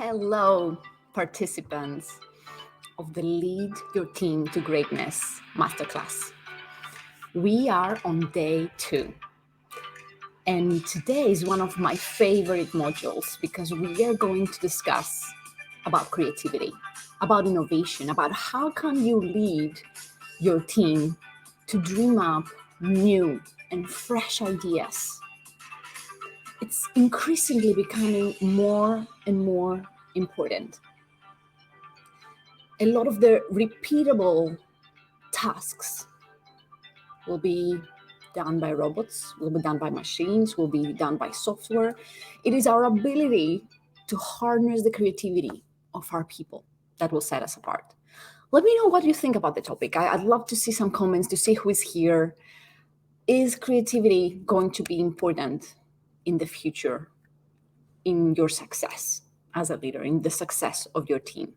Hello, participants of the Lead Your Team to Greatness Masterclass. We are on day 2. And today is one of my favorite modules because we are going to discuss about creativity, about innovation, about how can you lead your team to dream up new and fresh ideas. It's increasingly becoming more and more important. A lot of the repeatable tasks will be done by robots, will be done by machines, will be done by software. It is our ability to harness the creativity of our people that will set us apart. Let me know what you think about the topic. I'd love to see some comments, to see who is here. Is creativity going to be important in the future, in your success as a leader, in the success of your team?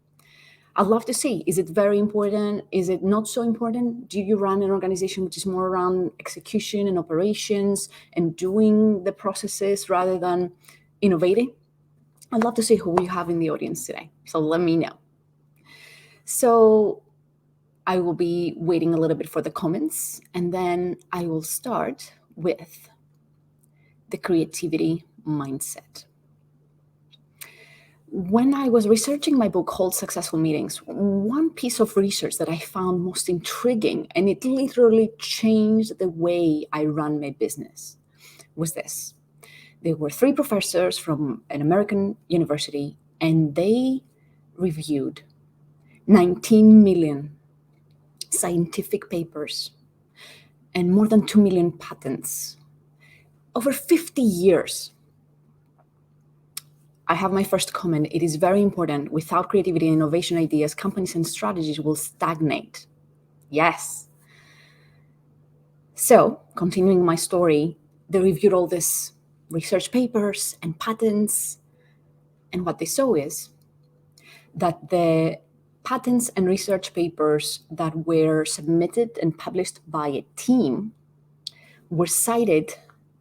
I'd love to see, is it very important? Is it not so important? Do you run an organization which is more around execution and operations and doing the processes rather than innovating? I'd love to see who we have in the audience today. So let me know. So I will be waiting a little bit for the comments, and then I will start with the creativity mindset. When I was researching my book, Hold Successful Meetings, one piece of research that I found most intriguing, and it literally changed the way I run my business, was this. There were 3 professors from an American university, and they reviewed 19 million scientific papers and more than 2 million patents over 50 years. I have my first comment. It is very important. Without creativity and innovation ideas, companies and strategies will stagnate. Yes. So, continuing my story, they reviewed all these research papers and patents, and what they saw is that the patents and research papers that were submitted and published by a team were cited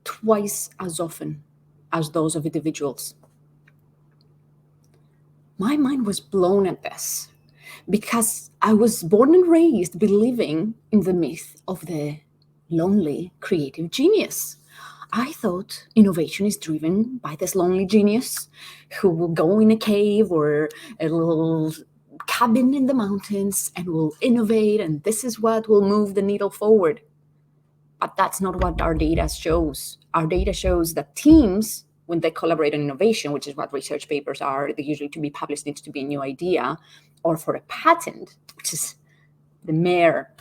twice as often as those of individuals. My mind was blown at this because I was born and raised believing in the myth of the lonely creative genius. I thought innovation is driven by this lonely genius who will go in a cave or a little cabin in the mountains and will innovate, and this is what will move the needle forward. But that's not what our data shows. Our data shows that teams, when they collaborate on innovation, which is what research papers are, they usually to be published needs to be a new idea, or for a patent, which is the mere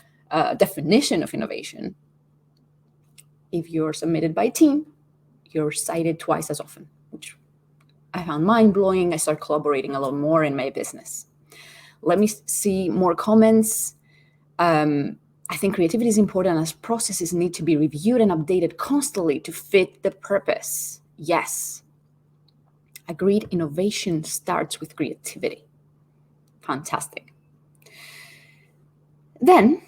definition of innovation. If you're submitted by a team, you're cited twice as often, which I found mind-blowing. I started collaborating a lot more in my business. Let me see more comments. I think creativity is important as processes need to be reviewed and updated constantly to fit the purpose. Yes. Agreed, innovation starts with creativity. Fantastic. Then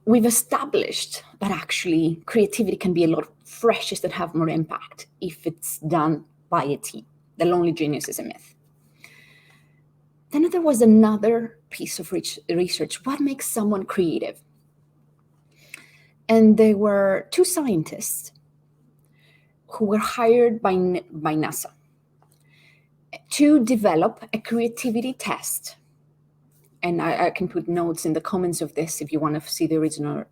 we've established that actually creativity can be a lot fresher and have more impact if it's done by a team. The lonely genius is a myth. Then there was another piece of research. What makes someone creative? And there were 2 scientists who were hired by NASA to develop a creativity test. And I can put notes in the comments of this if you want to see the original.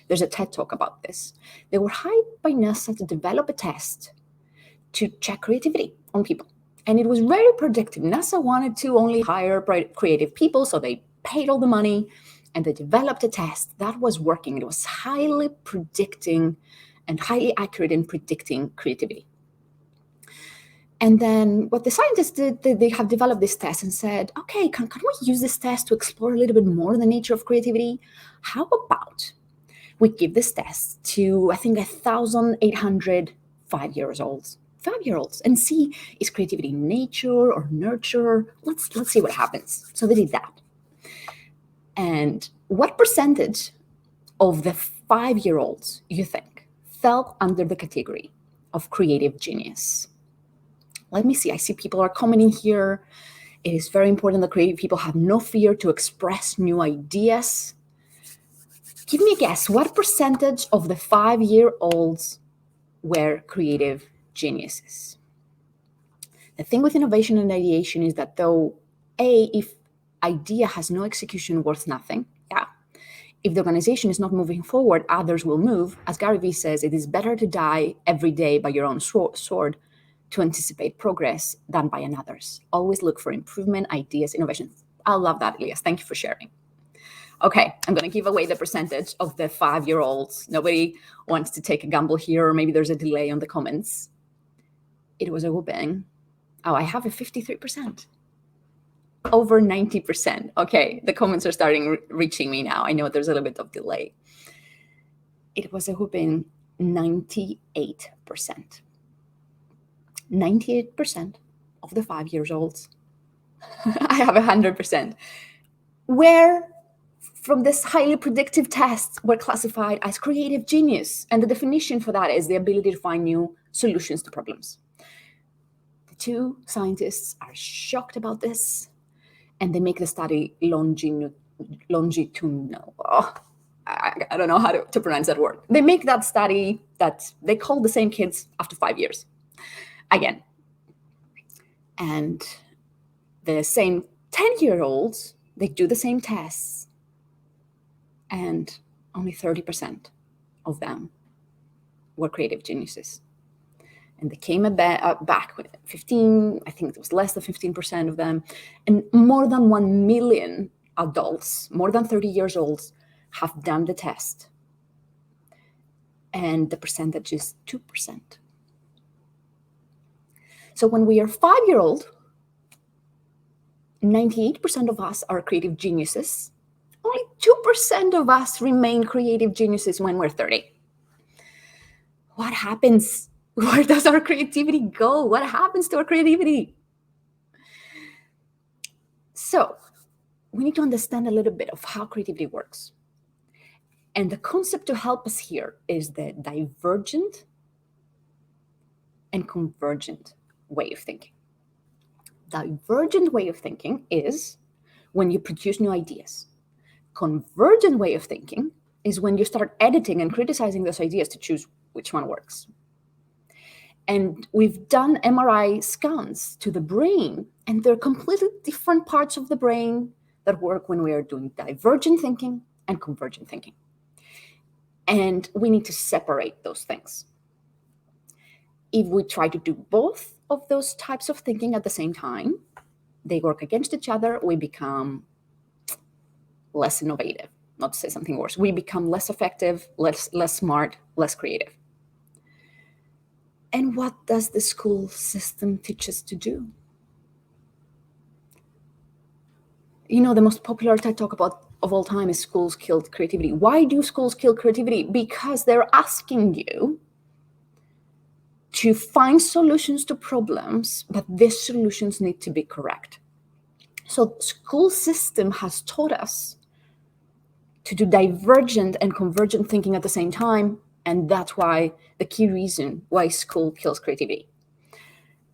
There's a TED Talk about this. They were hired by NASA to develop a test to check creativity on people. And it was very predictive. NASA wanted to only hire creative people, so they paid all the money and they developed a test that was working. It was highly predicting and highly accurate in predicting creativity. And then what the scientists did, they have developed this test and said, okay, can we use this test to explore a little bit more the nature of creativity? How about we give this test to, I think, 1,800 5-year-olds and see, is creativity nature or nurture? Let's see what happens. So they did that. And what percentage of the 5-year-olds you think fell under the category of creative genius? Let me see. I see people are commenting here. It is very important that creative people have no fear to express new ideas. Give me a guess. What percentage of the 5-year-olds were creative geniuses? The thing with innovation and ideation is that though, if idea has no execution, worth nothing, yeah. If the organization is not moving forward, others will move. As Gary Vee says, it is better to die every day by your own sword to anticipate progress than by another's. Always look for improvement, ideas, innovations. I love that, Elias. Thank you for sharing. Okay, I'm going to give away the percentage of the 5-year-olds. Nobody wants to take a gamble here, or maybe there's a delay on the comments. It was a whooping. Oh, I have a 53%. Over 90%. Okay, the comments are starting reaching me now. I know there's a little bit of delay. It was a whooping 98%. 98% of the 5-year-olds, I have 100%, where from this highly predictive tests were classified as creative genius. And the definition for that is the ability to find new solutions to problems. The two scientists are shocked about this, and they make the study longitudinal. Oh, I don't know how to pronounce that word. They make that study that they call the same kids after 5 years. Again. And the same 10-year-olds, they do the same tests, and only 30% of them were creative geniuses. And they came back with 15, I think it was less than 15% of them, and more than 1 million adults, more than 30 years old, have done the test. And the percentage is 2%. So when we are 5-year-old, 98% of us are creative geniuses. Only 2% of us remain creative geniuses when we're 30. What happens? Where does our creativity go? What happens to our creativity? So we need to understand a little bit of how creativity works. And the concept to help us here is the divergent and convergent way of thinking. Divergent way of thinking is when you produce new ideas. Convergent way of thinking is when you start editing and criticizing those ideas to choose which one works. And we've done MRI scans to the brain, and they're completely different parts of the brain that work when we are doing divergent thinking and convergent thinking. And we need to separate those things. If we try to do both of those types of thinking at the same time, they work against each other. We become less innovative, not to say something worse. We become less effective, less smart, less creative. And what does the school system teach us to do? You know, the most popular TED Talk of all time is schools killed creativity. Why do schools kill creativity? Because they're asking you to find solutions to problems, but these solutions need to be correct. So school system has taught us to do divergent and convergent thinking at the same time, and that's why the key reason why school kills creativity.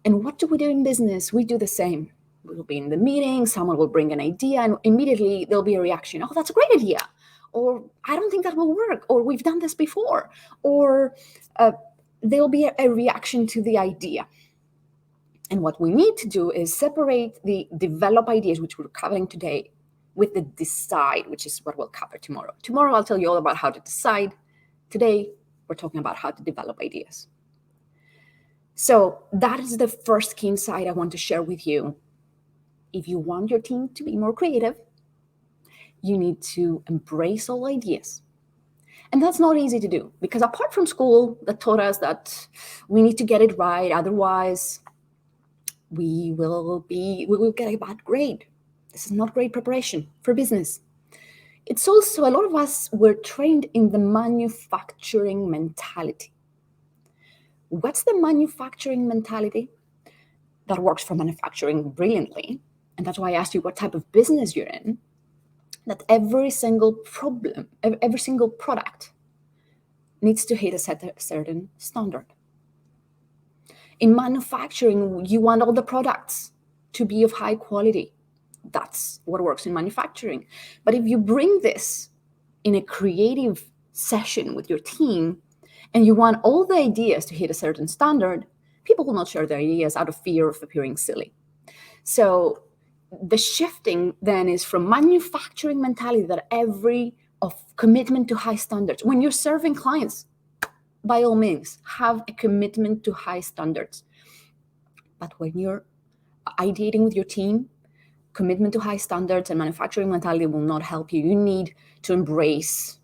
And what do we do in business? We do the same. We'll be in the meeting, someone will bring an idea, and immediately there'll be a reaction. Oh, that's a great idea. Or I don't think that will work. Or we've done this before. Or there'll be a reaction to the idea. And what we need to do is separate the develop ideas, which we're covering today, with the decide, which is what we'll cover tomorrow. Tomorrow, I'll tell you all about how to decide. Today, we're talking about how to develop ideas. So that is the first key insight I want to share with you. If you want your team to be more creative, you need to embrace all ideas. And that's not easy to do, because apart from school that taught us that we need to get it right, otherwise we will get a bad grade. This is not great preparation for business. It's also, a lot of us were trained in the manufacturing mentality. What's the manufacturing mentality? That works for manufacturing brilliantly. And that's why I asked you what type of business you're in. That every single problem, every single product needs to hit a certain standard. In manufacturing, you want all the products to be of high quality. That's what works in manufacturing. But if you bring this in a creative session with your team and you want all the ideas to hit a certain standard, people will not share their ideas out of fear of appearing silly. So the shifting then is from manufacturing mentality that of commitment to high standards. When you're serving clients, by all means, have a commitment to high standards. But when you're ideating with your team, commitment to high standards and manufacturing mentality will not help you. You need to embrace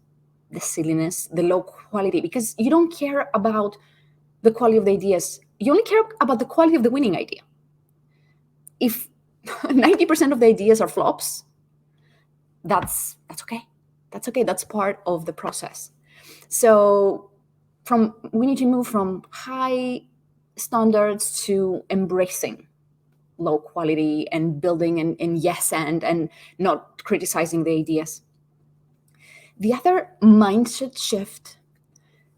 the silliness, the low quality, because you don't care about the quality of the ideas. You only care about the quality of the winning idea. If 90% of the ideas are flops, that's okay. That's okay. That's part of the process. So we need to move from high standards to embracing low quality and building and yes and not criticizing the ideas. The other mindset shift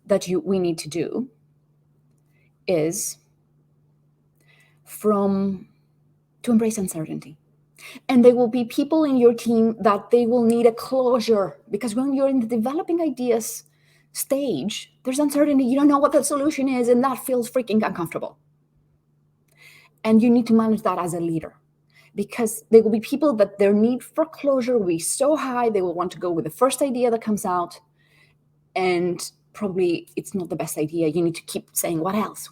that we need to do is to embrace uncertainty. And there will be people in your team that they will need a closure, because when you're in the developing ideas stage, there's uncertainty. You don't know what the solution is, and that feels freaking uncomfortable. And you need to manage that as a leader, because there will be people that their need for closure will be so high, they will want to go with the first idea that comes out, and probably it's not the best idea. You need to keep saying, what else,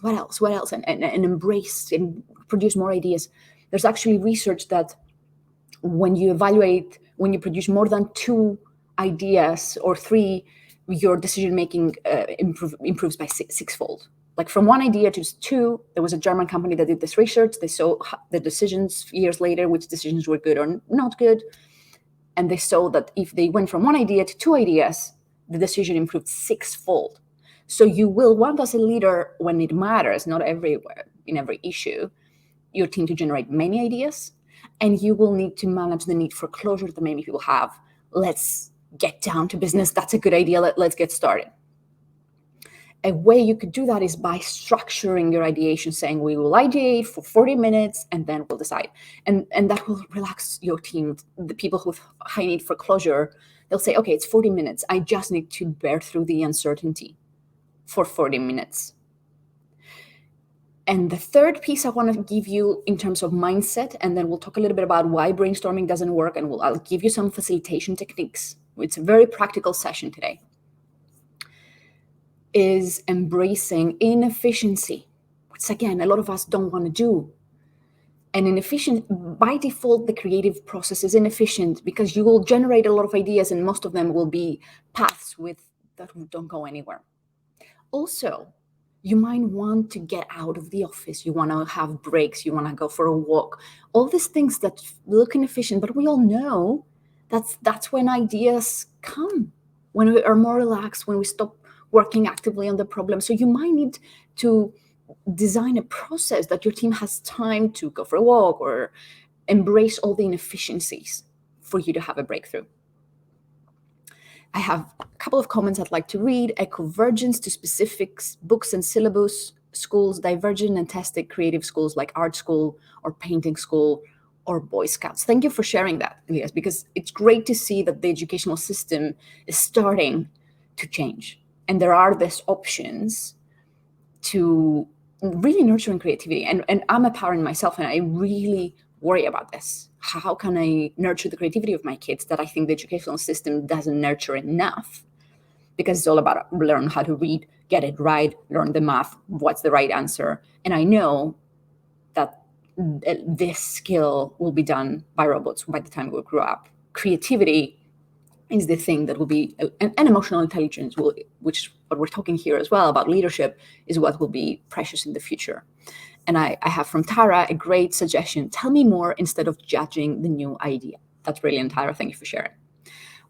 and embrace and produce more ideas. There's actually research that when you produce more than 2 ideas or 3, your decision-making improves by sixfold. Like from 1 idea to 2, there was a German company that did this research. They saw the decisions years later, which decisions were good or not good. And they saw that if they went from 1 idea to 2 ideas, the decision improved sixfold. So you will want, as a leader, when it matters, not everywhere, in every issue, your team to generate many ideas, and you will need to manage the need for closure that many people have. Let's get down to business. That's a good idea. Let's get started. A way you could do that is by structuring your ideation, saying we will ideate for 40 minutes and then we'll decide. And that will relax your team. The people with high need for closure, they'll say, okay, it's 40 minutes. I just need to bear through the uncertainty for 40 minutes. And the third piece I want to give you in terms of mindset, and then we'll talk a little bit about why brainstorming doesn't work, and I'll give you some facilitation techniques. It's a very practical session today, is embracing inefficiency, which again, a lot of us don't want to do. And by default, the creative process is inefficient because you will generate a lot of ideas and most of them will be paths that don't go anywhere. Also, you might want to get out of the office. You want to have breaks. You want to go for a walk. All these things that look inefficient, but we all know that's when ideas come, when we are more relaxed, when we stop working actively on the problem. So you might need to design a process that your team has time to go for a walk or embrace all the inefficiencies for you to have a breakthrough. I have a couple of comments I'd like to read. A convergence to specific books and syllabus schools, divergent and tested creative schools like art school or painting school or Boy Scouts. Thank you for sharing that, Elias, because it's great to see that the educational system is starting to change. And there are these options to really nurturing creativity. And I'm a parent myself, and I really worry about this. How can I nurture the creativity of my kids that I think the educational system doesn't nurture enough? Because it's all about learn how to read, get it right, learn the math, what's the right answer. And I know that this skill will be done by robots by the time we grow up. Creativity is the thing that will be, and emotional intelligence, which what we're talking here as well about leadership, is what will be precious in the future. And I have from Tara a great suggestion. Tell me more instead of judging the new idea. That's brilliant, Tara. Thank you for sharing.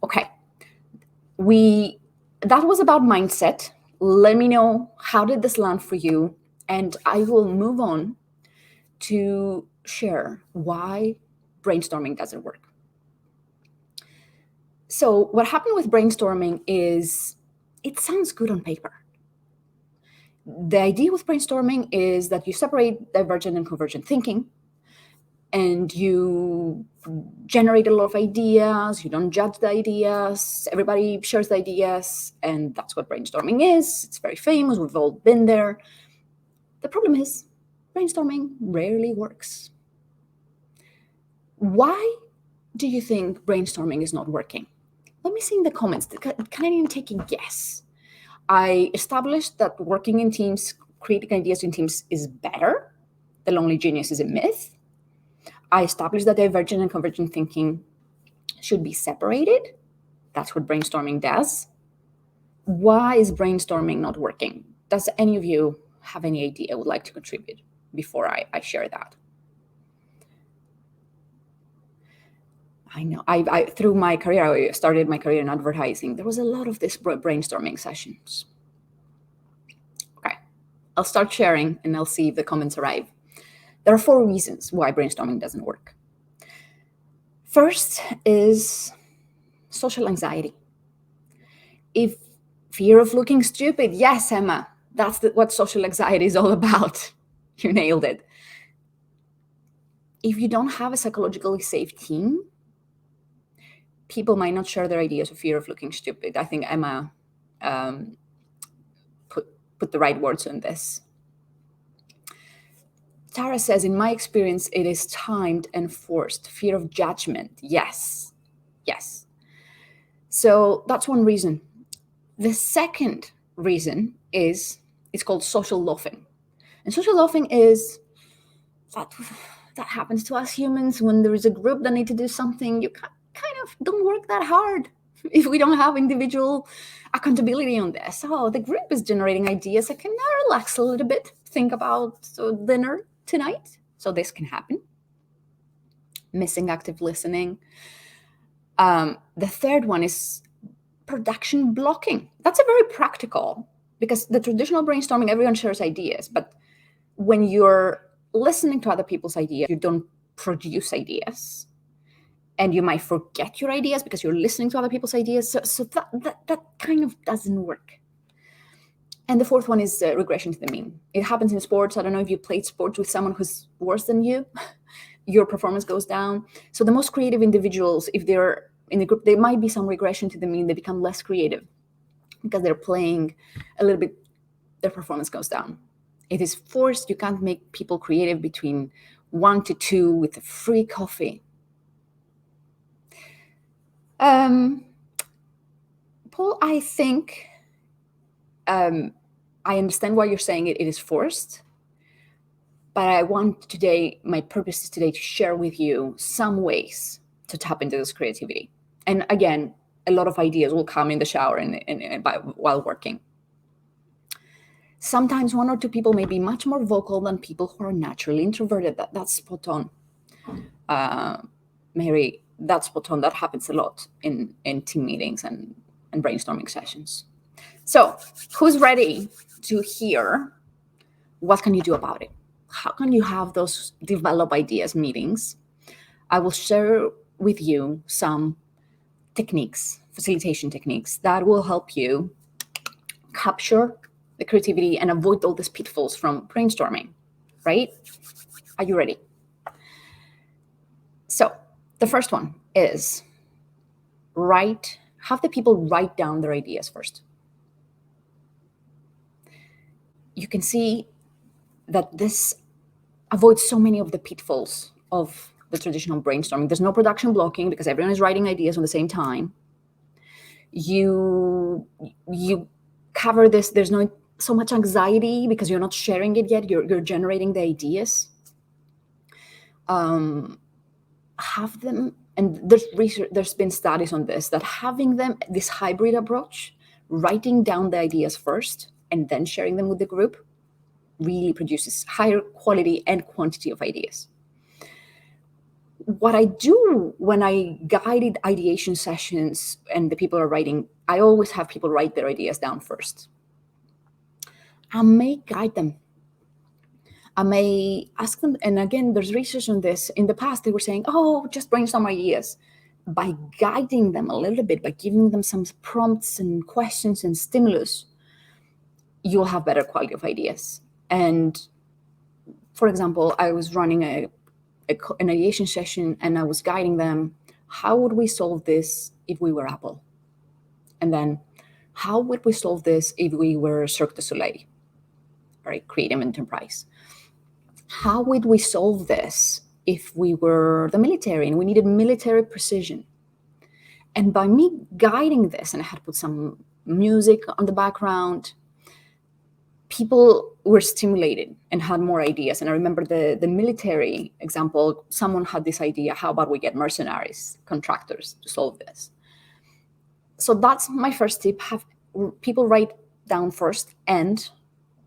Okay. That was about mindset. Let me know, how did this land for you? And I will move on to share why brainstorming doesn't work. So what happened with brainstorming is it sounds good on paper. The idea with brainstorming is that you separate divergent and convergent thinking, and you generate a lot of ideas. You don't judge the ideas. Everybody shares the ideas, and that's what brainstorming is. It's very famous. We've all been there. The problem is brainstorming rarely works. Why do you think brainstorming is not working? Let me see in the comments. Can anyone take a guess? I established that working in teams, creating ideas in teams is better. The lonely genius is a myth. I established that divergent and convergent thinking should be separated. That's what brainstorming does. Why is brainstorming not working? Does any of you have any idea would like to contribute before I share that? I know. I through my career, I started my career in advertising. There was a lot of this brainstorming sessions. Okay, I'll start sharing and I'll see if the comments arrive. There are 4 reasons why brainstorming doesn't work. First is social anxiety. If fear of looking stupid, yes, Emma, that's what social anxiety is all about. You nailed it. If you don't have a psychologically safe team, people might not share their ideas of fear of looking stupid. I think Emma put the right words on this. Tara says, in my experience, it is timed and forced. Fear of judgment. Yes. So that's one reason. The second reason is it's called social loafing. And social loafing is that happens to us humans when there is a group that need to do something. You kind of don't work that hard if we don't have individual accountability on this. Oh, the group is generating ideas. I can now relax a little bit, think about dinner tonight. So this can happen. Missing active listening. The third one is production blocking. That's a very practical, because the traditional brainstorming, everyone shares ideas, but when you're listening to other people's ideas, you don't produce ideas. And you might forget your ideas because you're listening to other people's ideas. So that kind of doesn't work. And the fourth one is regression to the mean. It happens in sports. I don't know if you played sports with someone who's worse than you, your performance goes down. So the most creative individuals, if they're in a group, there might be some regression to the mean. They become less creative because they're playing a little bit, their performance goes down. It is forced. You can't make people creative between 1 to 2 with a free coffee. Paul, I think I understand why you're saying it is forced, but I want today, my purpose is today to share with you some ways to tap into this creativity. And again, a lot of ideas will come in the shower and while working. Sometimes 1 or 2 people may be much more vocal than people who are naturally introverted. That's spot on. Mary, that's spot on. That happens a lot in team meetings and brainstorming sessions. So who's ready to hear what can you do about it? How can you have those develop ideas meetings? I will share with you some techniques, facilitation techniques that will help you capture the creativity and avoid all these pitfalls from brainstorming, right? Are you ready? So the first one is have the people write down their ideas first. You can see that this avoids so many of the pitfalls of the traditional brainstorming. There's no production blocking because everyone is writing ideas on the same time. You cover this. There's no so much anxiety because you're not sharing it yet. You're generating the ideas. Have them, and there's research. There's been studies on this, that having them this hybrid approach, writing down the ideas first and then sharing them with the group, really produces higher quality and quantity of ideas. What I do when I guided ideation sessions and the people are writing, I always have people write their ideas down first. I may guide them. I may ask them, and again, there's research on this. In the past, they were saying, oh, just brainstorm ideas. By guiding them a little bit, by giving them some prompts and questions and stimulus, you'll have better quality of ideas. And for example, I was running an ideation session and I was guiding them. How would we solve this if we were Apple? And then how would we solve this if we were Cirque du Soleil, right? Creative enterprise. How would we solve this if we were the military and we needed military precision? And by me guiding this, and I had to put some music on the background, people were stimulated and had more ideas. And I remember the military example, someone had this idea, how about we get mercenaries, contractors to solve this? So that's my first tip. Have people write down first and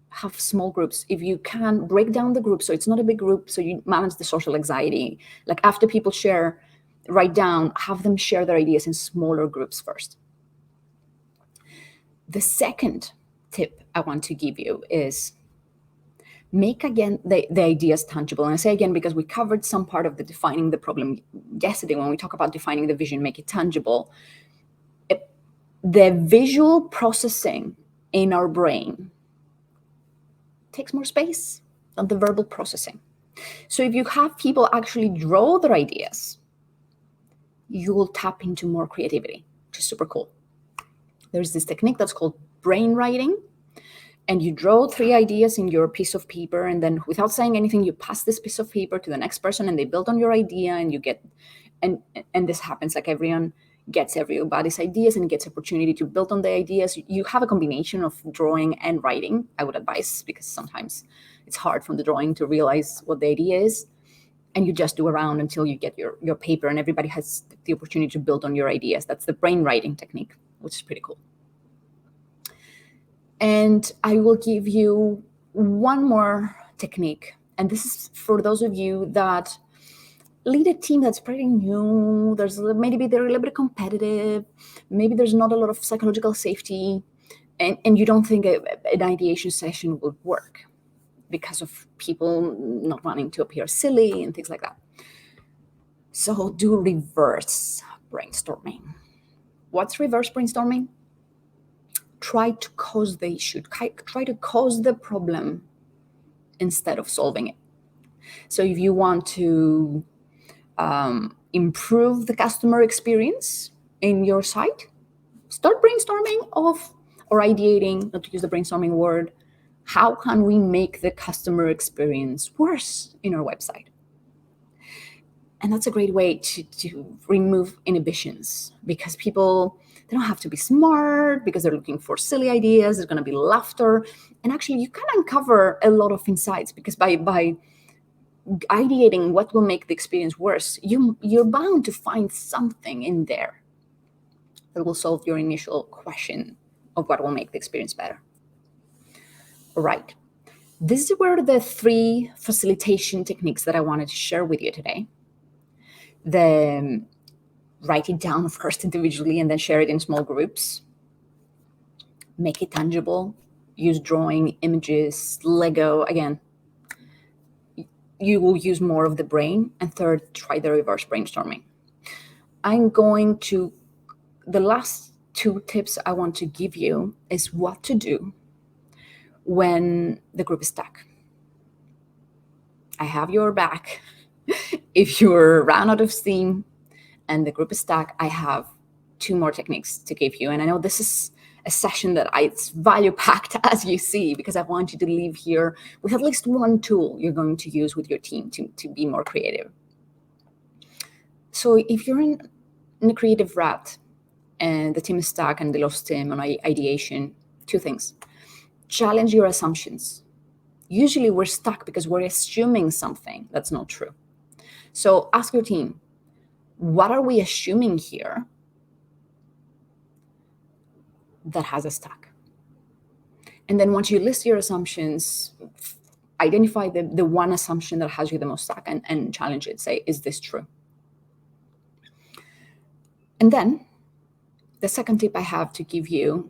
have small groups. If you can, break down the group so it's not a big group, so you manage the social anxiety. Like after people share, write down, have them share their ideas in smaller groups first. The second tip I want to give you is make, again, the ideas tangible. And I say again because we covered some part of the defining the problem yesterday when we talk about defining the vision, make it tangible. The visual processing in our brain takes more space than the verbal processing. So if you have people actually draw their ideas, you will tap into more creativity, which is super cool. There's this technique that's called brain writing, and you draw 3 ideas in your piece of paper, and then without saying anything, you pass this piece of paper to the next person, and they build on your idea, and you get, and this happens, like everyone gets everybody's ideas and gets opportunity to build on the ideas. You have a combination of drawing and writing, I would advise, because sometimes it's hard from the drawing to realize what the idea is. And you just do around until you get your paper and everybody has the opportunity to build on your ideas. That's the brain writing technique, which is pretty cool. And I will give you one more technique. And this is for those of you that lead a team that's pretty new. Maybe they're a little bit competitive. Maybe there's not a lot of psychological safety, and you don't think an ideation session would work because of people not wanting to appear silly and things like that. So do reverse brainstorming. What's reverse brainstorming? Try to cause the issue. Try to cause the problem instead of solving it. So if you want to improve the customer experience in your site, start brainstorming or ideating, not to use the brainstorming word, how can we make the customer experience worse in our website? And that's a great way to remove inhibitions, because people, they don't have to be smart because they're looking for silly ideas. There's going to be laughter. And actually, you can uncover a lot of insights, because by ideating what will make the experience worse, you're bound to find something in there that will solve your initial question of what will make the experience better. All right. This is where the 3 facilitation techniques that I wanted to share with you today. The write it down first individually and then share it in small groups. Make it tangible. Use drawing, images, Lego. Again, you will use more of the brain. And third, try the reverse brainstorming. The last 2 tips I want to give you is what to do when the group is stuck. I have your back. If you're ran out of steam and the group is stuck, I have 2 more techniques to give you. And I know this is a session that it's value-packed, as you see, because I want you to leave here with at least one tool you're going to use with your team to be more creative. So if you're in a creative rut and the team is stuck and they lost steam on ideation, 2 things. Challenge your assumptions. Usually we're stuck because we're assuming something that's not true. So ask your team, what are we assuming here that has us stuck? And then once you list your assumptions, identify the one assumption that has you the most stuck and challenge it. Say, is this true? And then the second tip I have to give you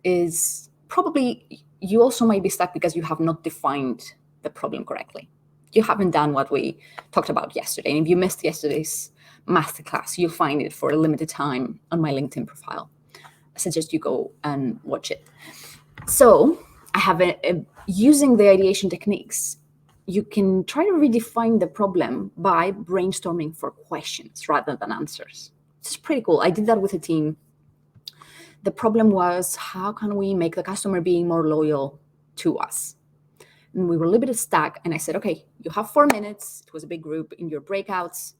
is probably you also might be stuck because you have not defined the problem correctly. You haven't done what we talked about yesterday. And if you missed yesterday's masterclass, you'll find it for a limited time on my LinkedIn profile. I suggest you go and watch it. So using the ideation techniques, you can try to redefine the problem by brainstorming for questions rather than answers. It's pretty cool. I did that with a team. The problem was, how can we make the customer being more loyal to us? And we were a little bit stuck. And I said, okay, you have 4 minutes. It was a big group. In your breakouts,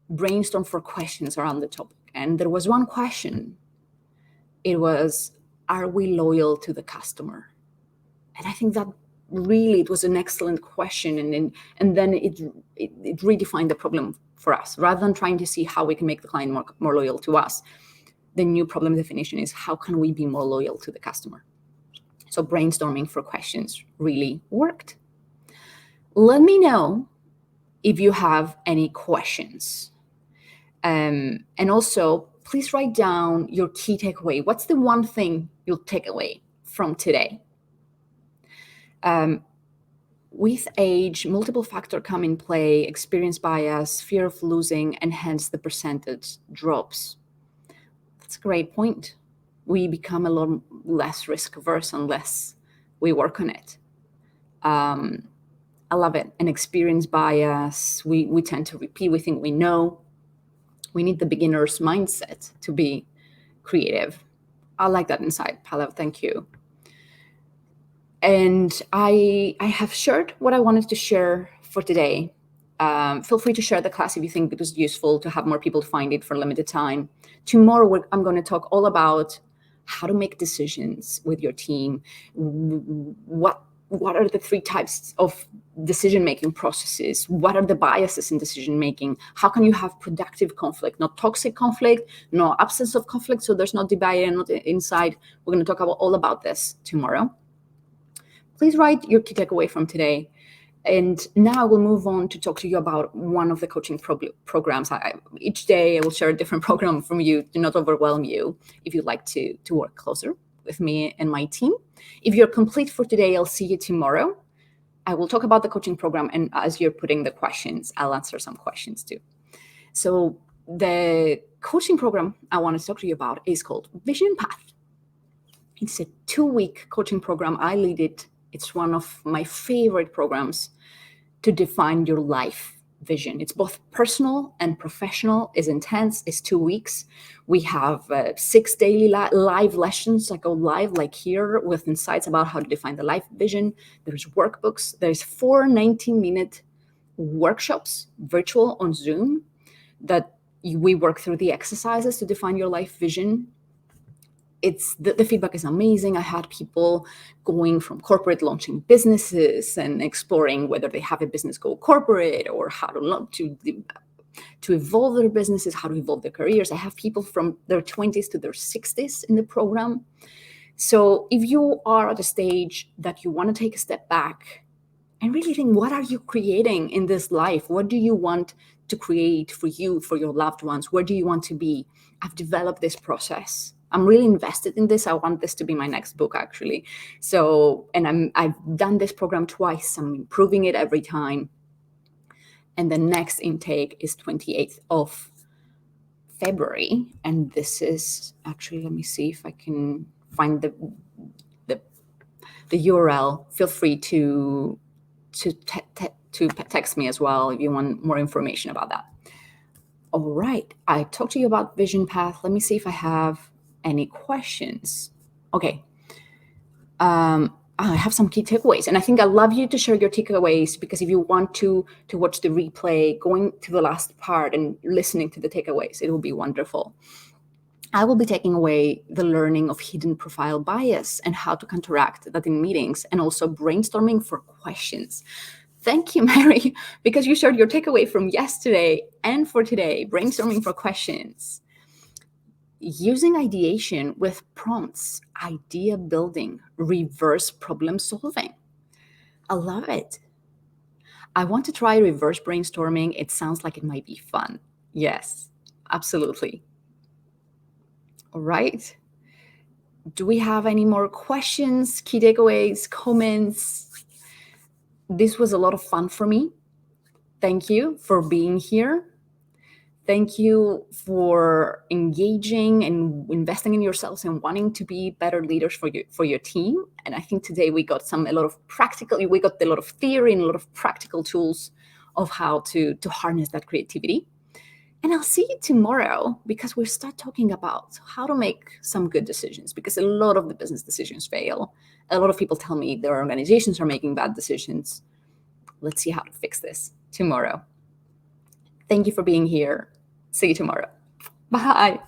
brainstorm for questions around the topic. And there was one question. It was, are we loyal to the customer? And I think that really, it was an excellent question. And then it redefined the problem for us. Rather than trying to see how we can make the client more loyal to us, the new problem definition is, how can we be more loyal to the customer? So brainstorming for questions really worked. Let me know if you have any questions. And also, please write down your key takeaway. What's the one thing you'll take away from today? With age, multiple factors come in play: experience bias, fear of losing, and hence the percentage drops. That's a great point. We become a lot less risk averse unless we work on it. I love it. And experience bias, we tend to repeat. We think we know. We need the beginner's mindset to be creative. I like that insight, Pallav. Thank you. And I have shared what I wanted to share for today. Feel free to share the class if you think it was useful, to have more people find it for a limited time. Tomorrow, I'm going to talk all about how to make decisions with your team. What are the 3 types of decision-making processes? What are the biases in decision-making? How can you have productive conflict, not toxic conflict, no absence of conflict, so there's no divide and not inside? We're going to talk all about this tomorrow. Please write your key takeaway from today. And now I will move on to talk to you about one of the coaching programs. Each day I will share a different program from you to not overwhelm you, if you'd like to work closer with me and my team. If you're complete for today, I'll see you tomorrow. I will talk about the coaching program, and as you're putting the questions, I'll answer some questions too. So the coaching program I want to talk to you about is called Vision Path. It's a 2-week coaching program. I lead it. It's one of my favorite programs to define your life vision. It's both personal and professional. It's intense. It's 2 weeks. We have 6 daily live lessons that go live, like here, with insights about how to define the life vision. There's workbooks. There's 4 19-minute workshops, virtual on Zoom, that we work through the exercises to define your life vision. It's the feedback is amazing. I had people going from corporate, launching businesses and exploring whether they have a business go corporate, or how to evolve their businesses, how to evolve their careers. I have people from their 20s to their 60s in the program. So if you are at a stage that you want to take a step back and really think, what are you creating in this life? What do you want to create for you, for your loved ones? Where do you want to be? I've developed this process. I'm really invested in this. I want this to be my next book, actually. So, and I've done this program twice. I'm improving it every time. And the next intake is 28th of February. And this is actually, let me see if I can find the URL. Feel free to text me as well if you want more information about that. All right. I talked to you about Vision Path. Let me see if I have any questions. Okay. I have some key takeaways, and I think I'd love you to share your takeaways, because if you want to watch the replay, going to the last part and listening to the takeaways, it will be wonderful. I will be taking away the learning of hidden profile bias and how to counteract that in meetings, and also brainstorming for questions. Thank you, Mary, because you shared your takeaway from yesterday and for today, brainstorming for questions. Using ideation with prompts, idea building, reverse problem solving. I love it. I want to try reverse brainstorming. It sounds like it might be fun. Yes, absolutely. All right. Do we have any more questions, key takeaways, comments? This was a lot of fun for me. Thank you for being here. Thank you for engaging and investing in yourselves and wanting to be better leaders for your team. And I think today we got a lot of theory and a lot of practical tools of how to harness that creativity. And I'll see you tomorrow, because we'll start talking about how to make some good decisions, because a lot of the business decisions fail. A lot of people tell me their organizations are making bad decisions. Let's see how to fix this tomorrow. Thank you for being here. See you tomorrow. Bye.